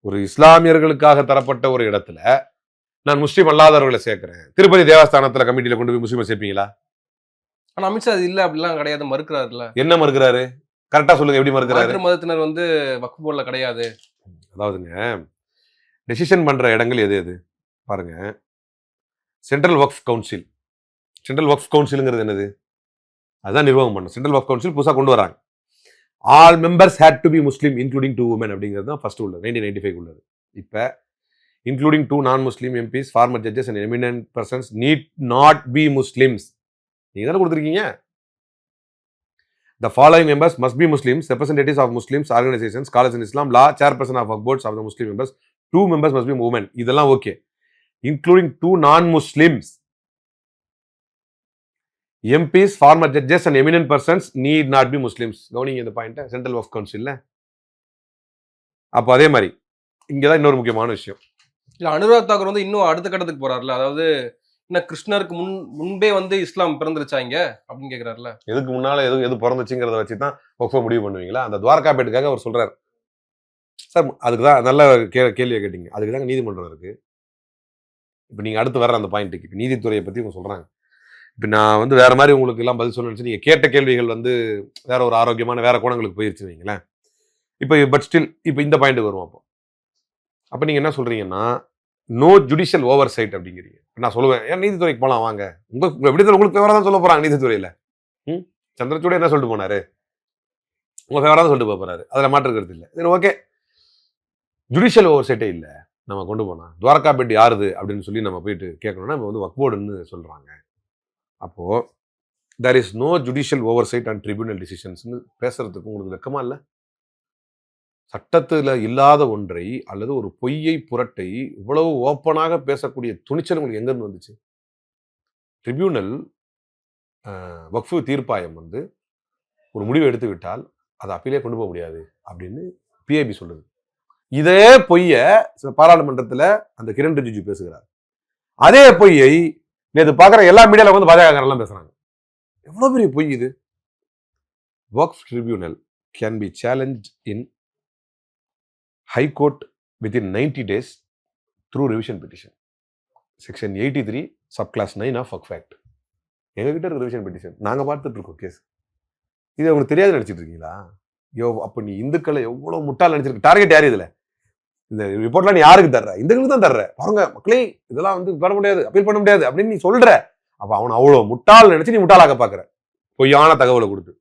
ஒரு இஸ்லாமியர்களுக்காக தரப்பட்ட ஒரு இடத்துல நான் முஸ்லீம் அல்லாதவர்களை சேர்க்கிறேன். திருப்பதி தேவஸ்தானத்துல கமிட்டியில கொண்டு போய் முஸ்லீமை சேர்ப்பீங்களா? ஆனா அமித்ஷா அது இல்ல அப்படிலாம் கிடையாது மறுக்கிறாருல்ல. என்ன மறுக்கிறாரு? கரெக்டா சொல்லுங்க, எப்படி மறுக்கிறாரு? மாற்று மதத்தினர் வந்து வக்ஃப் போர்டுல கிடையாது. அதாவதுங்க, டெசிஷன் பண்ற இடங்கள் எது எது பாருங்க. சென்ட்ரல் வக்ஃப் கவுன்சில். சென்ட்ரல் வக்ஃப் கவுன்சிலுங்கிறது என்னது? அதுதான் நிர்வாகம் பண்ணும். சென்ட்ரல் வக்ஃப் கவுன்சில் புதுசா கொண்டு வராங்க. All members had to be Muslim including 2 women அப்படிங்கிறது தான் ஃபர்ஸ்ட் உள்ளது, 1995 உள்ளது. இப்ப including 2 non-Muslim MPs, former judges and eminent persons need not be Muslims. நீங்க தானே கொடுத்துருக்கீங்க. The following members must be Muslims, representatives of Muslims organizations, scholars in Islam, law, chairperson of boards of the Muslim members, 2 members must be women. இதெல்லாம் okay. Including 2 non-Muslims. MPs, former judges and eminent persons need not be Muslims. கவனிங்க இந்த point, central வக்ஃப் கவுன்சில்ல. அப்போ அதே மாதிரி இங்கதான் இன்னொரு முக்கியமான விஷயம். இல்ல அனுராக் தாக்கூர் வந்து இன்னும் அடுத்த கட்டத்துக்கு போறாருல. அதாவது என்ன கிருஷ்ணருக்கு முன்பே வந்து இஸ்லாம் பிறந்துருச்சாங்க அப்படின்னு கேக்குறாருல. எதுக்கு முன்னால எது பிறந்துச்சுங்கிறத வச்சுதான் வக்ஃபை முடிவு பண்ணுவீங்களா? அந்த துவாரகாபேட்டுக்காக அவர் சொல்றாரு. சார் அதுக்குதான் நல்ல கேள்வியை கேட்டீங்க. அதுக்குதாங்க நீதிமன்றம் இருக்கு. இப்ப நீங்க அடுத்து வர்ற அந்த பாயிண்ட்டுக்கு, இப்ப நீதித்துறையை பத்தி இவங்க சொல்றாங்க. இப்ப நான் வந்து வேற மாதிரி உங்களுக்கு எல்லாம் பதில் சொல்லணும்னு நீங்க கேட்ட கேள்விகள் வந்து வேற ஒரு ஆரோக்கியமான வேற கோணங்களுக்கு போயிருச்சு வைங்களேன். இப்ப பட் ஸ்டில் இப்ப இந்த பாயிண்ட்டுக்கு வருவோம். அப்ப நீங்க என்ன சொல்றீங்கன்னா, நோ ஜுடிஷியல் ஓவர் சைட் அப்படிங்கிறீங்க. நான் சொல்லுவேன், ஏன் நீதித்துறைக்கு போலாம் வாங்க, உங்க விடுதலை உங்களுக்கு ஃபேவரா தான் சொல்ல போறாங்க நீதித்துறையில. சந்திரசூட் என்ன சொல்லிட்டு போனாரு? உங்க ஃபேவரா தான் சொல்லிட்டு போறாரு, அதுல மாற்றுக்கிறது இல்லை. சரி ஓகே, ஜுடிஷியல் ஓவர் சைட்டே இல்லை. நம்ம கொண்டு போனா துவாரகாபேட் யாருது அப்படின்னு சொல்லி நம்ம போயிட்டு கேட்கணும்னா நம்ம வந்து வக்ஃப் போர்டுன்னு சொல்றாங்க. அப்போ there is no judicial oversight and tribunal டிசிஷன்ஸ்னு பேசுறதுக்கு உங்களுக்கு வெக்கமா இல்லை? சட்டத்தில் இல்லாத ஒன்றை அல்லது ஒரு பொய்யை புரட்டை இவ்வளவு ஓப்பனாக பேசக்கூடிய துணிச்சல் உங்களுக்கு எங்கிருந்து வந்துச்சு? ட்ரிபியூனல் வக்ஃபு தீர்ப்பாயம் வந்து ஒரு முடிவு எடுத்து விட்டால் அதை அப்பீலே கொண்டு போக முடியாது அப்படின்னு பிஐபி சொல்லுது. இதே பொய்யை பாராளுமன்றத்தில் அந்த கிரண் ரிஜிஜு பேசுகிறார். அதே பொய்யை நேற்று பார்க்குற எல்லா மீடியாவில் வந்து பாஜகலாம் பேசுறாங்க. எவ்வளவு பெரிய பொய் இது! வக்ஃப் tribunal can be challenged in High Court within 90 days through revision petition. Section 83, subclass 9 of Waqf Act. எங்ககிட்ட இருக்க ரிவிஷன் பெட்டிஷன் நாங்க பார்த்துட்டு இருக்கோம் கேஸ். இது உங்களுக்கு தெரியாது நினைச்சிட்டு இருக்கீங்களா? அப்ப நீ இந்துக்களை எவ்வளவு முட்டாள் நினைச்சிருக்க. டார்கெட் யாரு இதுல? இந்த ரிப்போர்ட்லாம் நீ யாருக்கு தர்ற? இந்துக்களுக்கு தான் தர்ற. பாருங்க மக்களே, இதெல்லாம் வந்து பண்ண முடியாது, அப்பீல் பண்ண முடியாது அப்படின்னு நீ சொல்ற. அப்ப அவன் அவ்வளவு முட்டாள் நினைச்சு நீ முட்டாளாக்க பாக்குற, பொய்யான தகவலை கொடுத்து.